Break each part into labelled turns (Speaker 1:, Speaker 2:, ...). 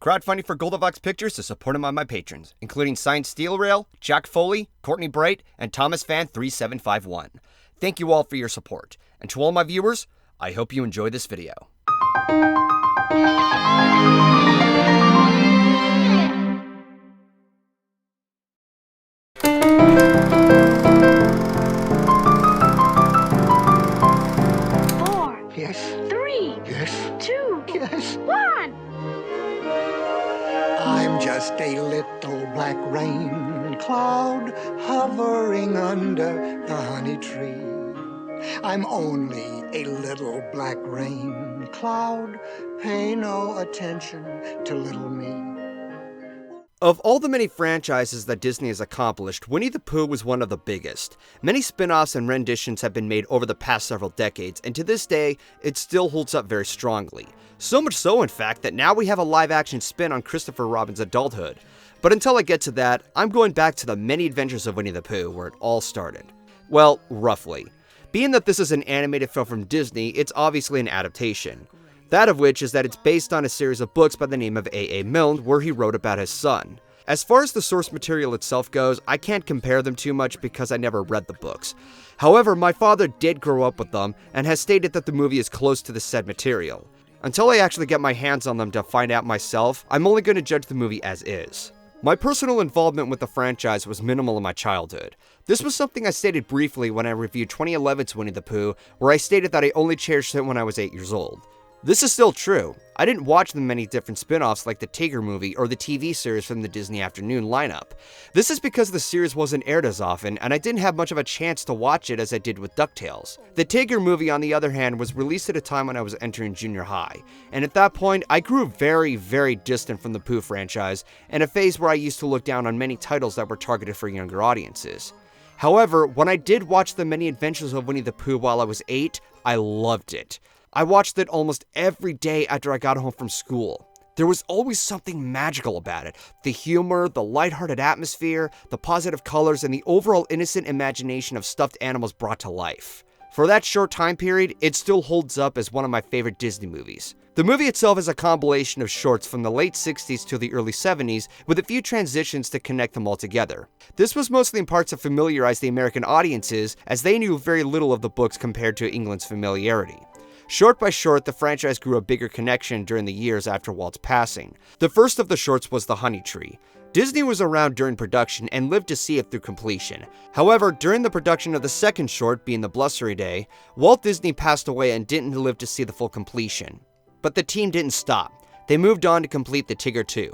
Speaker 1: Crowdfunding for GoldenFox Pictures is supported by my patrons, including Science Steel Rail, Jack Foley, Courtney Bright, and Thomas Fan 3751. Thank you all for your support. And to all my viewers, I hope you enjoy this video.
Speaker 2: I'm just a little black rain cloud hovering under the honey tree. I'm only a little black rain cloud. Pay no attention to little me.
Speaker 1: Of all the many franchises that Disney has accomplished, Winnie the Pooh was one of the biggest. Many spin-offs and renditions have been made over the past several decades, and to this day, it still holds up very strongly. So much so, in fact, that now we have a live-action spin on Christopher Robin's adulthood. But until I get to that, I'm going back to the many adventures of Winnie the Pooh, where it all started. Well, roughly. Being that this is an animated film from Disney, it's obviously an adaptation. That of which is that it's based on a series of books by the name of A.A. Milne, where he wrote about his son. As far as the source material itself goes, I can't compare them too much because I never read the books. However, my father did grow up with them, and has stated that the movie is close to the said material. Until I actually get my hands on them to find out myself, I'm only going to judge the movie as is. My personal involvement with the franchise was minimal in my childhood. This was something I stated briefly when I reviewed 2011's Winnie the Pooh, where I stated that I only cherished it when I was 8 years old. This is still true. I didn't watch the many different spin-offs like the Tigger movie or the TV series from the Disney Afternoon lineup. This is because the series wasn't aired as often, and I didn't have much of a chance to watch it as I did with DuckTales. The Tigger movie, on the other hand, was released at a time when I was entering junior high, and at that point, I grew very distant from the Pooh franchise, and a phase where I used to look down on many titles that were targeted for younger audiences. However, when I did watch the many adventures of Winnie the Pooh while I was 8, I loved it. I watched it almost every day after I got home from school. There was always something magical about it. The humor, the lighthearted atmosphere, the positive colors, and the overall innocent imagination of stuffed animals brought to life. For that short time period, it still holds up as one of my favorite Disney movies. The movie itself is a compilation of shorts from the late 60s to the early 70s, with a few transitions to connect them all together. This was mostly in part to familiarize the American audiences, as they knew very little of the books compared to England's familiarity. Short by short, the franchise grew a bigger connection during the years after Walt's passing. The first of the shorts was The Honey Tree. Disney was around during production and lived to see it through completion. However, during the production of the second short, being The Blustery Day, Walt Disney passed away and didn't live to see the full completion. But the team didn't stop. They moved on to complete The Tigger 2.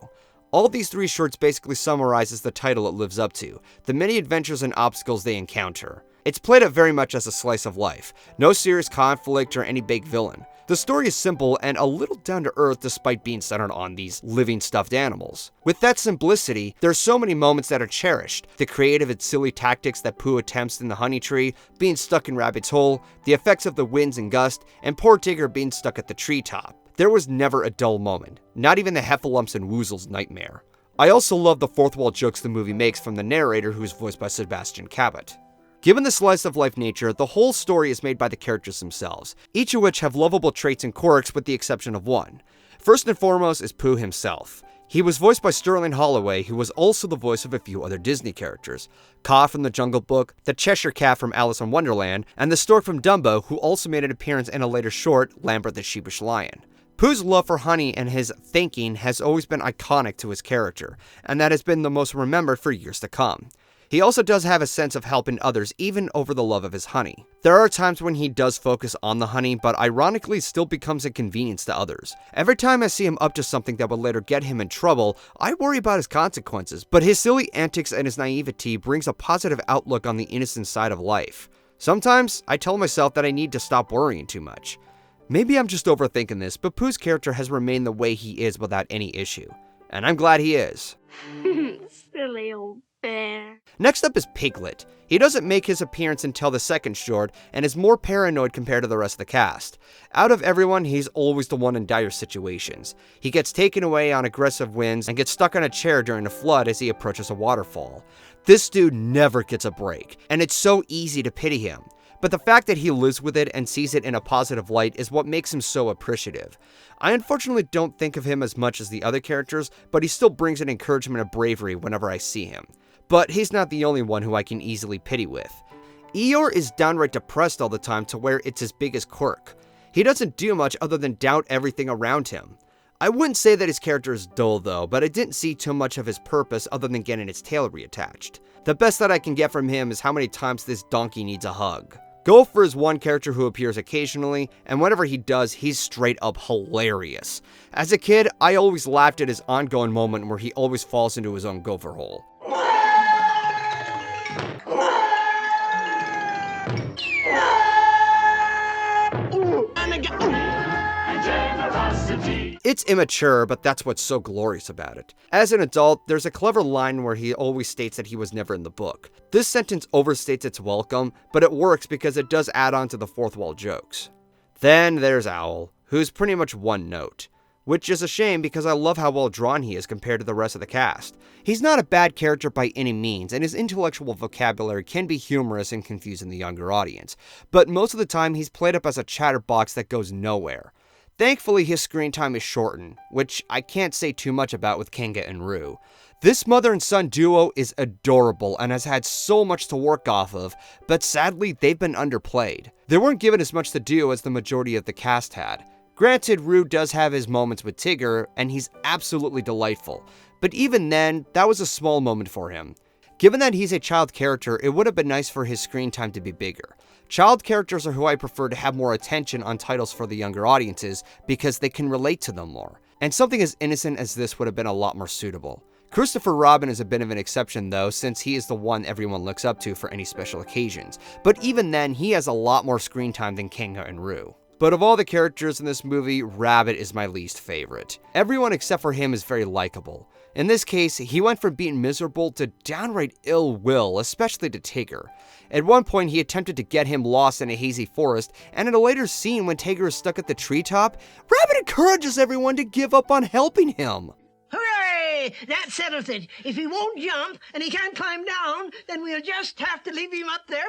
Speaker 1: All these three shorts basically summarizes the title it lives up to, the many adventures and obstacles they encounter. It's played out very much as a slice of life, no serious conflict or any big villain. The story is simple and a little down to earth despite being centered on these living stuffed animals. With that simplicity, there are so many moments that are cherished. The creative and silly tactics that Pooh attempts in the honey tree, being stuck in Rabbit's hole, the effects of the winds and gust, and poor Tigger being stuck at the treetop. There was never a dull moment, not even the heffalumps and woozles nightmare. I also love the fourth wall jokes the movie makes from the narrator, who is voiced by Sebastian Cabot. Given the slice of life nature, the whole story is made by the characters themselves, each of which have lovable traits and quirks with the exception of one. First and foremost is Pooh himself. He was voiced by Sterling Holloway, who was also the voice of a few other Disney characters. Kaa from The Jungle Book, the Cheshire Cat from Alice in Wonderland, and the stork from Dumbo, who also made an appearance in a later short, Lambert the Sheepish Lion. Pooh's love for honey and his thinking has always been iconic to his character, and that has been the most remembered for years to come. He also does have a sense of helping others even over the love of his honey. There are times when he does focus on the honey, but ironically still becomes a convenience to others. Every time I see him up to something that would later get him in trouble, I worry about his consequences, but his silly antics and his naivety brings a positive outlook on the innocent side of life. Sometimes, I tell myself that I need to stop worrying too much. Maybe I'm just overthinking this, but Pooh's character has remained the way he is without any issue. And I'm glad he is.
Speaker 3: Silly old bear.
Speaker 1: Next up is Piglet. He doesn't make his appearance until the second short, and is more paranoid compared to the rest of the cast. Out of everyone, he's always the one in dire situations. He gets taken away on aggressive winds, and gets stuck on a chair during a flood as he approaches a waterfall. This dude never gets a break, and it's so easy to pity him. but the fact that he lives with it and sees it in a positive light is what makes him so appreciative. I unfortunately don't think of him as much as the other characters, but he still brings an encouragement of bravery whenever I see him. But he's not the only one who I can easily pity with. Eeyore is downright depressed all the time to where it's his biggest quirk. He doesn't do much other than doubt everything around him. I wouldn't say that his character is dull though, but I didn't see too much of his purpose other than getting its tail reattached. The best that I can get from him is how many times this donkey needs a hug. Gopher is one character who appears occasionally, and whenever he does, he's straight up hilarious. As a kid, I always laughed at his ongoing moment where he always falls into his own gopher hole. It's immature, but that's what's so glorious about it. As an adult, there's a clever line where he always states that he was never in the book. This sentence overstates its welcome, but it works because it does add on to the fourth wall jokes. Then there's Owl, who's pretty much one note, which is a shame because I love how well drawn he is compared to the rest of the cast. He's not a bad character by any means, and his intellectual vocabulary can be humorous and confusing the younger audience, but most of the time he's played up as a chatterbox that goes nowhere. Thankfully, his screen time is shortened, which I can't say too much about with Kanga and Roo. This mother and son duo is adorable and has had so much to work off of, but sadly, they've been underplayed. They weren't given as much to do as the majority of the cast had. Granted, Roo does have his moments with Tigger, and he's absolutely delightful, but even then, that was a small moment for him. Given that he's a child character, it would have been nice for his screen time to be bigger. Child characters are who I prefer to have more attention on titles for the younger audiences because they can relate to them more. And something as innocent as this would have been a lot more suitable. Christopher Robin is a bit of an exception though, since he is the one everyone looks up to for any special occasions. But even then, he has a lot more screen time than Kanga and Roo. But of all the characters in this movie, Rabbit is my least favorite. Everyone except for him is very likable. In this case, he went from being miserable to downright ill will, especially to Tigger. At one point, he attempted to get him lost in a hazy forest, and in a later scene when Tigger is stuck at the treetop, Rabbit encourages everyone to give up on helping him.
Speaker 4: Hooray! That settles it. If he won't jump and he can't climb down, then we'll just have to leave him up there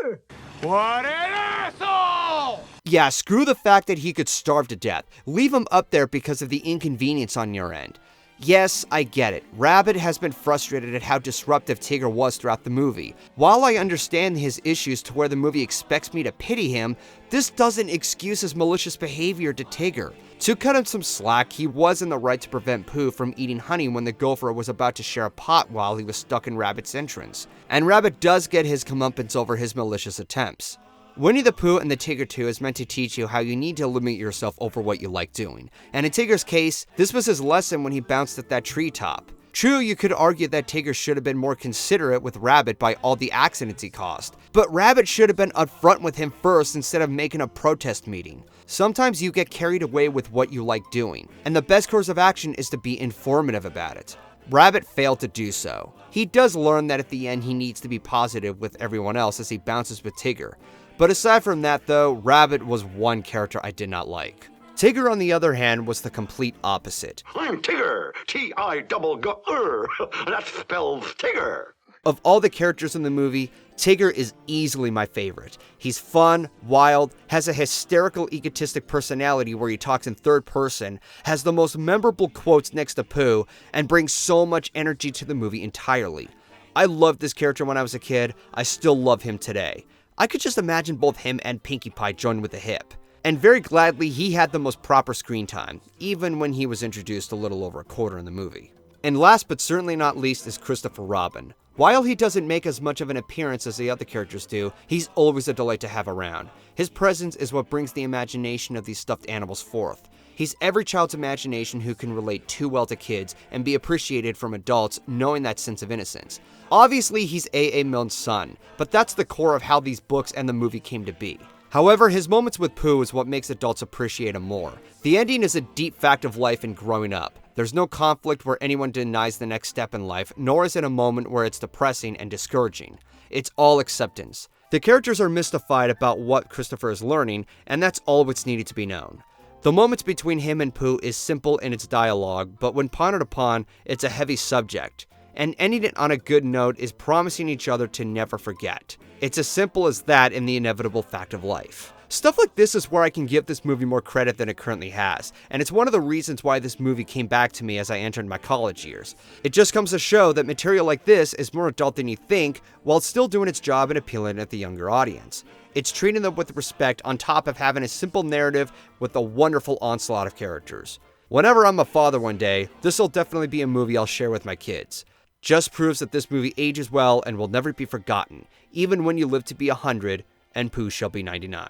Speaker 4: forever.
Speaker 5: What an asshole!
Speaker 1: Yeah, screw the fact that he could starve to death. Leave him up there because of the inconvenience on your end. Yes, I get it. Rabbit has been frustrated at how disruptive Tigger was throughout the movie. While I understand his issues to where the movie expects me to pity him, this doesn't excuse his malicious behavior to Tigger. To cut him some slack, he was in the right to prevent Pooh from eating honey when the gopher was about to share a pot while he was stuck in Rabbit's entrance. And Rabbit does get his comeuppance over his malicious attempts. Winnie the Pooh and the Tigger 2 is meant to teach you how you need to limit yourself over what you like doing. And in Tigger's case, this was his lesson when he bounced at that treetop. True, you could argue that Tigger should have been more considerate with Rabbit by all the accidents he caused, but Rabbit should have been upfront with him first instead of making a protest meeting. Sometimes you get carried away with what you like doing, and the best course of action is to be informative about it. Rabbit failed to do so. He does learn that at the end he needs to be positive with everyone else as he bounces with Tigger. But aside from that though, Rabbit was one character I did not like. Tigger, on the other hand, was the complete opposite.
Speaker 6: I'm Tigger, T-I-double-G-R, that spells Tigger.
Speaker 1: Of all the characters in the movie, Tigger is easily my favorite. He's fun, wild, has a hysterical egotistic personality where he talks in third person, has the most memorable quotes next to Pooh, and brings so much energy to the movie entirely. I loved this character when I was a kid, I still love him today. I could just imagine both him and Pinkie Pie joined with a hip. And very gladly, he had the most proper screen time, even when he was introduced a little over a quarter in the movie. And last but certainly not least is Christopher Robin. While he doesn't make as much of an appearance as the other characters do, he's always a delight to have around. His presence is what brings the imagination of these stuffed animals forth. He's every child's imagination who can relate too well to kids and be appreciated from adults knowing that sense of innocence. Obviously, he's A.A. Milne's son, but that's the core of how these books and the movie came to be. However, his moments with Pooh is what makes adults appreciate him more. The ending is a deep fact of life and growing up. There's no conflict where anyone denies the next step in life, nor is it a moment where it's depressing and discouraging. It's all acceptance. The characters are mystified about what Christopher is learning, and that's all what's needed to be known. The moments between him and Pooh is simple in its dialogue, but when pondered upon, it's a heavy subject. and ending it on a good note is promising each other to never forget. It's as simple as that in the inevitable fact of life. Stuff like this is where I can give this movie more credit than it currently has, and it's one of the reasons why this movie came back to me as I entered my college years. It just comes to show that material like this is more adult than you think, while still doing its job and appealing at the younger audience. It's treating them with respect on top of having a simple narrative with a wonderful onslaught of characters. Whenever I'm a father one day, this'll definitely be a movie I'll share with my kids. Just proves that this movie ages well and will never be forgotten, even when you live to be 100 and Pooh shall be 99.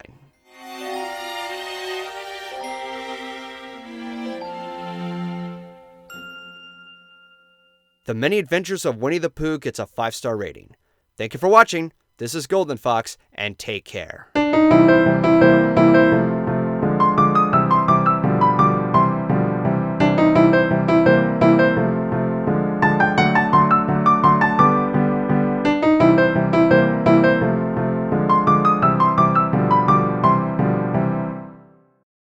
Speaker 1: The Many Adventures of Winnie the Pooh gets a 5-star rating. Thank you for watching. This is GoldenFox, and take care.